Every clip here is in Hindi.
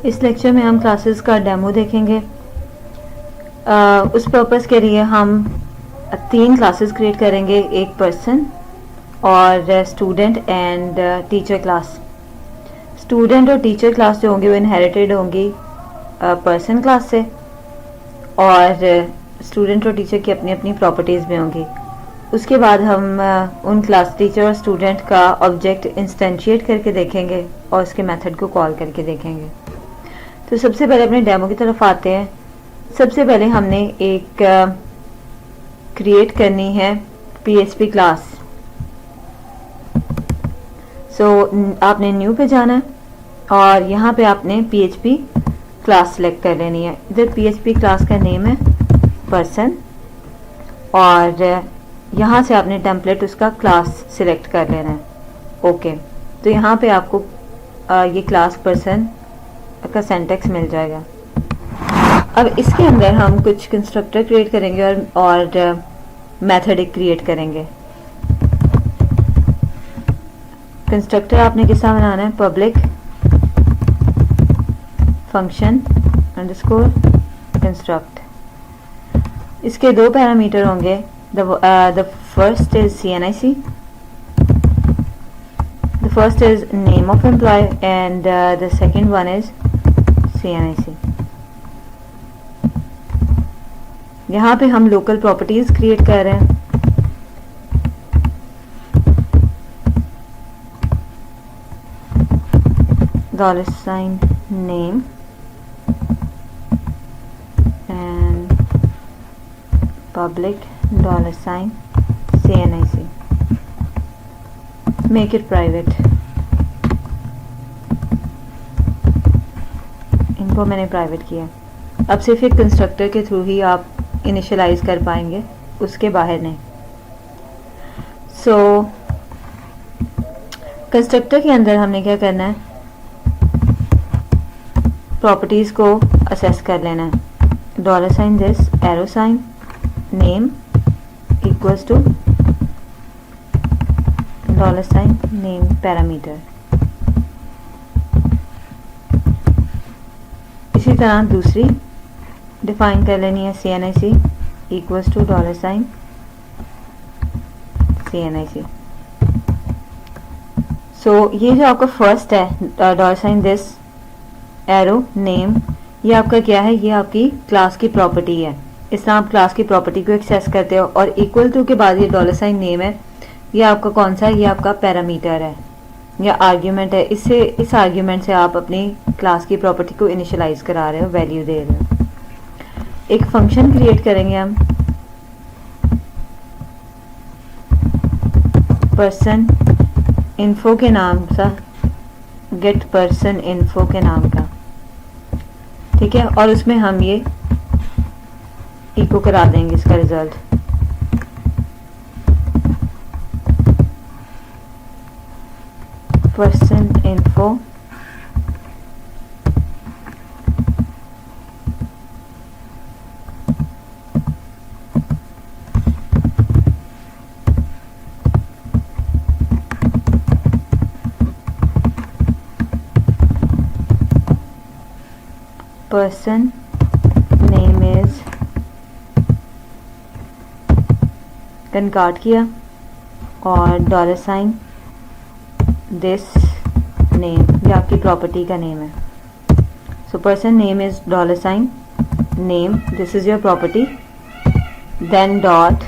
इस लेक्चर में हम क्लासेस का डेमो देखेंगे। उस पर्पस के लिए हम 3 क्लासेस क्रिएट करेंगे, एक पर्सन और student and teacher class. Student और टीचर क्लास जो होंगी वो इनहेरिटेड होंगी पर्सन क्लास से, और स्टूडेंट और टीचर की अपनी अपनी प्रॉपर्टीज़ में होंगी। उसके बाद हम उन क्लास टीचर और स्टूडेंट का ऑब्जेक्ट इंस्टेंशिएट करके देखेंगे और उसके मेथड को कॉल करके देखेंगे। तो सबसे पहले अपने डेमो की तरफ आते हैं। सबसे पहले हमने एक क्रिएट करनी है PHP क्लास। सो आपने न्यू पे जाना है और यहाँ पे आपने PHP क्लास सेलेक्ट कर लेनी है। इधर PHP क्लास का नेम है पर्सन और यहाँ से आपने टेम्पलेट उसका क्लास सिलेक्ट कर लेना है। ओके, तो यहाँ पे आपको ये क्लास पर्सन का सिंटैक्स मिल जाएगा। अब इसके अंदर हम कुछ कंस्ट्रक्टर क्रिएट करेंगे और मेथड एक क्रिएट करेंगे। कंस्ट्रक्टर आपने किसका बनाना है? Public function underscore construct. इसके 2 पैरामीटर होंगे। The first is CNIC. The first is name of employee and the second one is CNIC. यहाँ पे हम लोकल प्रॉपर्टीज क्रिएट कर रहे हैं। $sign name and public $sign CNIC. Make it private. इनको मैंने प्राइवेट किया। अब सिर्फ एक कंस्ट्रक्टर के थ्रू ही आप इनिशियलाइज कर पाएंगे, उसके बाहर नहीं। सो कंस्ट्रक्टर के अंदर हमने क्या करना है? प्रॉपर्टीज को असेस कर लेना है। $sign this arrow sign name equals to $sign name parameter। इसी तरह दूसरी डिफाइन कर लेनी है CNIC equals to $sign CNIC। सो ये जो आपका फर्स्ट है $sign this arrow name, ये आपका क्या है? ये आपकी क्लास की प्रॉपर्टी है। इस तरह आप क्लास की प्रॉपर्टी को एक्सेस करते हो। और इक्वल टू के बाद ये $sign नेम है, ये आपका कौन सा है? ये आपका पैरामीटर है या आर्ग्यूमेंट है। इससे इस आर्ग्यूमेंट से आप अपनी क्लास की प्रॉपर्टी को इनिशियलाइज करा रहे हो, वैल्यू दे रहे हो। एक फंक्शन क्रिएट करेंगे हम पर्सन इन्फो के नाम सा, गेट पर्सन इन्फो के नाम का, ठीक है। और उसमें हम ये इको करा देंगे इसका result. Person info person name is concat किया और $sign दिस नेम, ये आपकी प्रॉपर्टी का नेम है। So person name is $sign name, this is your property, then dot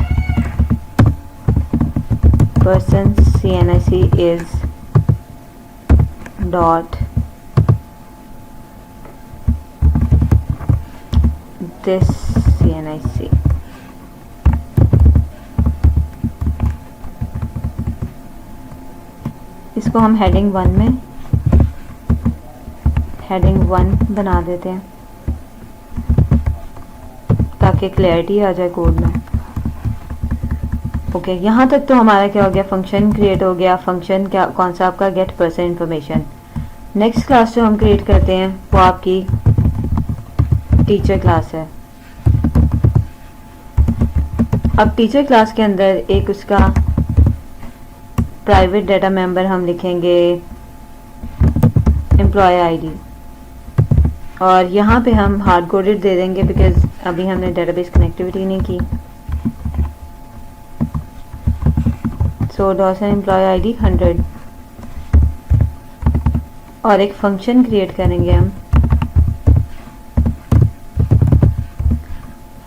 person CNIC is dot this CNIC। इसको हम हेडिंग 1 में हेडिंग 1 बना देते हैं ताकि क्लैरिटी आ जाए कोड में। ओके, यहाँ तक तो हमारा क्या हो गया? फंक्शन क्रिएट हो गया। फंक्शन क्या कौन सा? आपका get person information. Next class जो हम क्रिएट करते हैं वो आपकी टीचर क्लास है। अब टीचर क्लास के अंदर एक उसका प्राइवेट डाटा मेंबर हम लिखेंगे एम्प्लॉय आईडी। और यहाँ पे हम हार्ड कोडेड दे देंगे बिकॉज अभी हमने डेटाबेस कनेक्टिविटी नहीं की। सो डॉस एंड एम्प्लॉय आईडी 100 और एक फंक्शन क्रिएट करेंगे हम,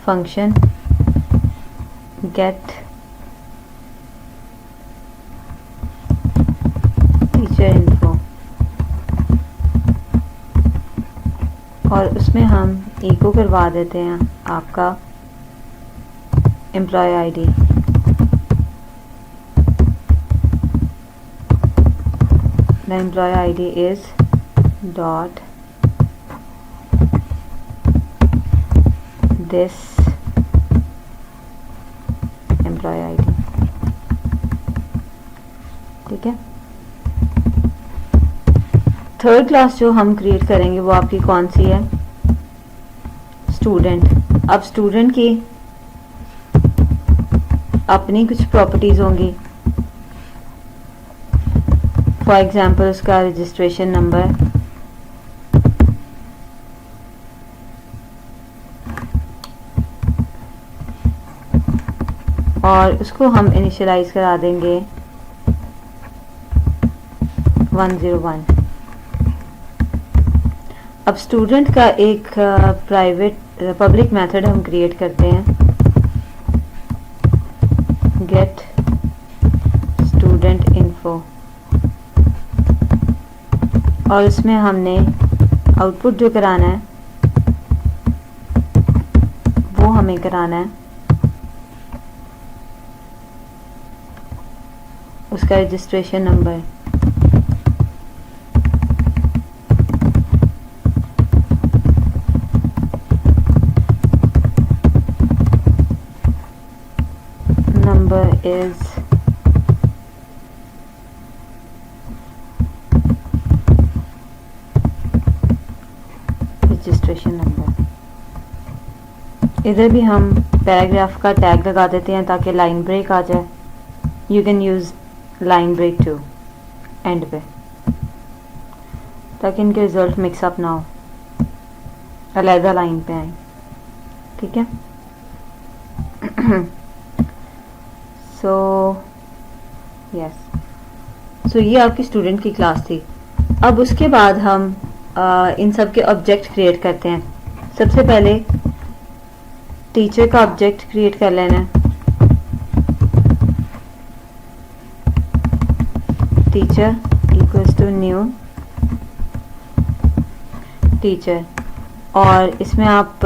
फंक्शन गेट टीचर इन्फो और उसमें हम इको करवा देते हैं आपका employee ID. The employee ID is dot this employee ID। ठीक है। थर्ड क्लास जो हम क्रिएट करेंगे वो आपकी कौन सी है? स्टूडेंट। अब स्टूडेंट की अपनी कुछ प्रॉपर्टीज होंगी, फॉर एग्जाम्पल उसका रजिस्ट्रेशन नंबर, और उसको हम इनिशियलाइज करा देंगे 101। अब स्टूडेंट का एक प्राइवेट पब्लिक मेथड हम क्रिएट करते हैं, गेट स्टूडेंट इन्फो, और उसमें हमने आउटपुट जो कराना है वो हमें कराना है उसका registration number. Number is registration number. इधर भी हम पैराग्राफ का टैग लगा देते हैं ताकि लाइन ब्रेक आ जाए। You can use line break to end pay, ताकि इनके रिजल्ट मिक्सअप ना हो, अलहदा लाइन पे आए। ठीक है। सो यस, सो ये आपकी स्टूडेंट की क्लास थी। अब उसके बाद हम इन सब के ऑब्जेक्ट क्रिएट करते हैं। सबसे पहले टीचर का ऑब्जेक्ट क्रिएट कर लेना है, teacher equals to new teacher, और इसमें आप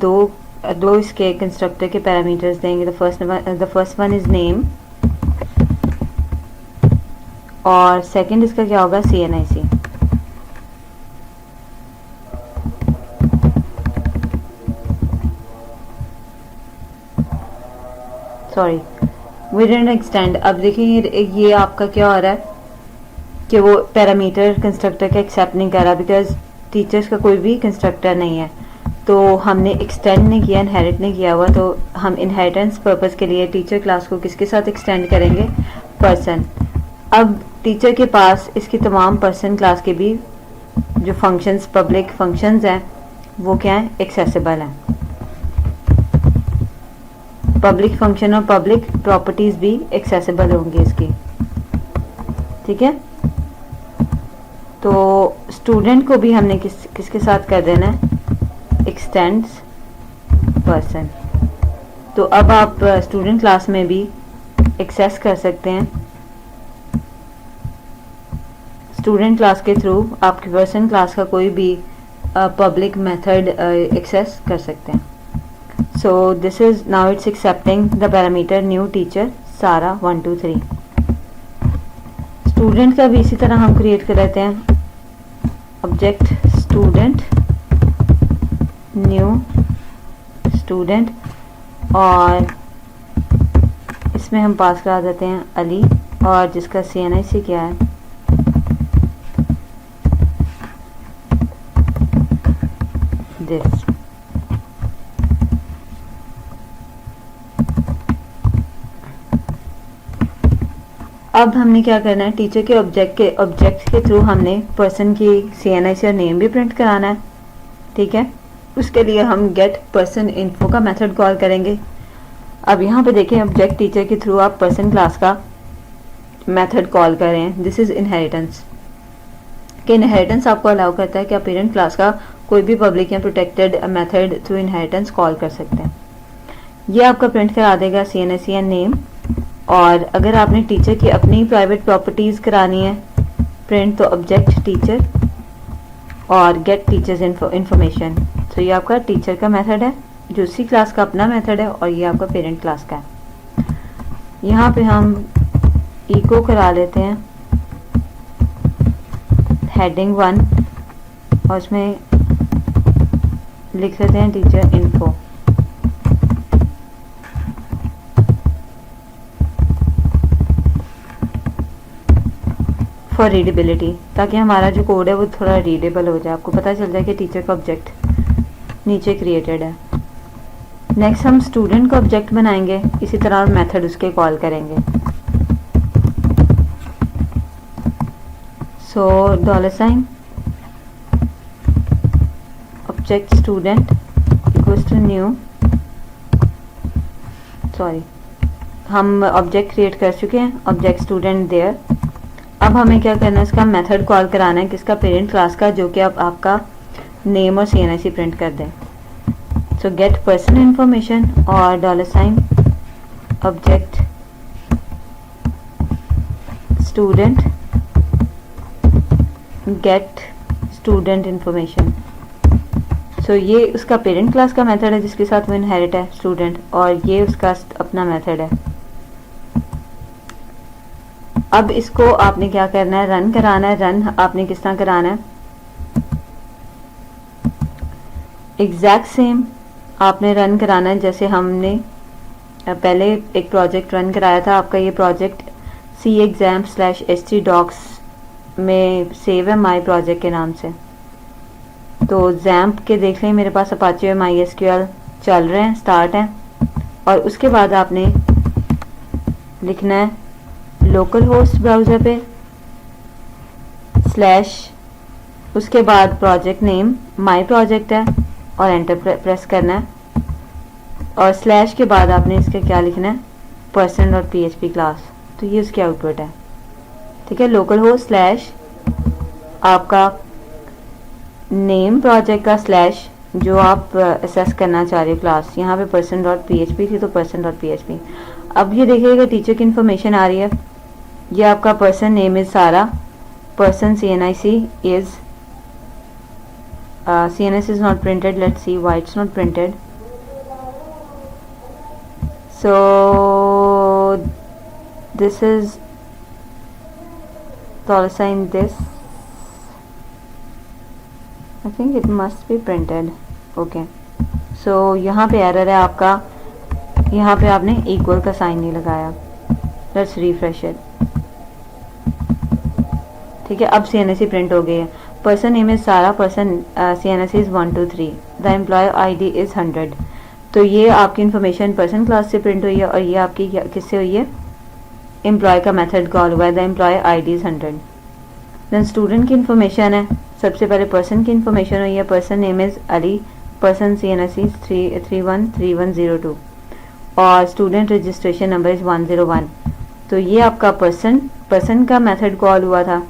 दो इसके कंस्ट्रक्टर के पैरामीटर्स देंगे। The first one is name और सेकंड इसका क्या होगा? CNIC। Sorry, we didn't extend. अब देखिए ये आपका क्या हो रहा है कि वो पैरामीटर कंस्ट्रक्टर का एक्सेप्ट नहीं कर रहा बिकॉज टीचर्स का कोई भी कंस्ट्रक्टर नहीं है। तो हमने एक्सटेंड नहीं किया, इनहेरिट नहीं किया हुआ, तो हम इनहेरिटेंस पर्पस के लिए टीचर क्लास को किसके साथ एक्सटेंड करेंगे? पर्सन। अब टीचर के पास इसकी तमाम पर्सन क्लास के भी जो फंक्शंस, पब्लिक फंक्शंस हैं, वो क्या हैं? एक्सेसिबल हैं। पब्लिक फंक्शन और पब्लिक प्रॉपर्टीज भी एक्सेसिबल होंगी इसकी। ठीक है। तो स्टूडेंट को भी हमने किसके साथ कर देना है? X tends person. तो अब आप स्टूडेंट क्लास में भी एक्सेस कर सकते हैं, स्टूडेंट क्लास के थ्रू आपकी पर्सन क्लास का कोई भी पब्लिक मेथड एक्सेस कर सकते हैं। So this is now it's accepting the parameter new teacher Sara 1 2 3। Student का भी इसी तरह हम क्रिएट कर लेते हैं, ऑब्जेक्ट स्टूडेंट न्यू स्टूडेंट, और इसमें हम पास करा देते हैं अली, और जिसका CNIC क्या है? दिस। अब हमने क्या करना है? टीचर के ऑब्जेक्ट के थ्रू हमने पर्सन की CNIC और नेम भी प्रिंट कराना है। ठीक है। उसके लिए हम गेट पर्सन इन्फो का मेथड कॉल करेंगे। अब यहाँ पे देखें ऑब्जेक्ट टीचर के थ्रू आप पर्सन क्लास का मेथड कॉल कर रहे हैं। दिस इज इनहेरिटेंस कि इनहेरिटेंस आपको अलाउ करता है कि आप पेरेंट क्लास का कोई भी पब्लिक या protected method through inheritance call कर सकते हैं। ये आपका प्रिंट करा देगा CNSEN नेम। और अगर आपने टीचर की अपनी प्राइवेट प्रॉपर्टीज करानी है प्रिंट, तो ऑब्जेक्ट टीचर और गेट टीचर्स इंफॉर्मेशन। तो ये आपका टीचर का मेथड है जो उसी क्लास का अपना मेथड है, और ये आपका पेरेंट क्लास का है। यहाँ पे हम इको करा लेते हैं हेडिंग 1 और उसमें लिख लेते हैं टीचर इन्फो। फॉर रीडेबिलिटी, ताकि हमारा जो कोड है वो थोड़ा रीडेबल हो जाए, आपको पता चल जाए कि टीचर का ऑब्जेक्ट नीचे क्रिएटेड है। नेक्स्ट हम स्टूडेंट का ऑब्जेक्ट बनाएंगे, इसी तरह मेथड उसके कॉल करेंगे। So $, object student equals to new, sorry हम ऑब्जेक्ट क्रिएट कर चुके हैं, ऑब्जेक्ट स्टूडेंट देयर। अब हमें क्या करना है, इसका मेथड कॉल कराना है किसका, पेरेंट क्लास का, जो कि अब आपका नेम और CNIC प्रिंट कर दें। सो गेट पर्सन इंफॉर्मेशन और $, object student get student information. So ये उसका पेरेंट क्लास का मेथड है जिसके साथ वो इनहेरिट है स्टूडेंट, और ये उसका अपना मेथड है। अब इसको आपने क्या करना है, रन कराना है। रन आपने किस तरह कराना है, एग्जैक्ट सेम आपने रन कराना है जैसे हमने पहले एक प्रोजेक्ट रन कराया था। आपका ये प्रोजेक्ट CExam/HTDocs में सेव है माई प्रोजेक्ट के नाम से। तो जैम्प के देख लें, मेरे पास अपाचे और MySQL चल रहे हैं, स्टार्ट हैं। और उसके बाद आपने लिखना है लोकल होस्ट ब्राउज़र पे / उसके बाद प्रोजेक्ट नेम माई प्रोजेक्ट है और एंटर प्रेस करना है। और / के बाद आपने इसके क्या लिखना है, person.php क्लास। तो ये उसकी आउटपुट है, ठीक है। लोकल होस्ट / आपका नेम प्रोजेक्ट का / जो आप असेस करना चाह रहे हो क्लास। यहाँ पे person.php थी तो person.php। अब ये देखिएगा टीचर की इन्फॉर्मेशन आ रही है। ये आपका person name is Sara, person CNIC is CNIC is not printed. Let's see why it's not printed. So this is $, this I think it must be printed. Okay, so यहाँ पे एरर है आपका, यहाँ पे आपने इक्वल का साइन नहीं लगाया। Let's refresh it. ठीक है, अब CNIC प्रिंट हो गई है। Person name is Sara, person CNIC is 1 2 3, the employee ID is 100। तो ये आपकी इन्फॉर्मेशन पर्सन क्लास से प्रिंट हुई है, और ये आपकी किससे हुई है, एम्प्लॉय का मेथड कॉल हुआ है, the employee ID is 100। Then student की इन्फॉर्मेशन है, सबसे पहले पर्सन की इन्फॉर्मेशन हुई है, person name is Ali, person CNIC 313102 और स्टूडेंट रजिस्ट्रेशन नंबर इज 101। तो ये आपका पर्सन का मेथड कॉल हुआ था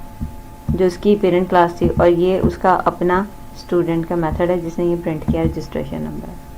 जो उसकी पेरेंट क्लास थी, और ये उसका अपना स्टूडेंट का मेथड है जिसने ये प्रिंट किया रजिस्ट्रेशन नंबर।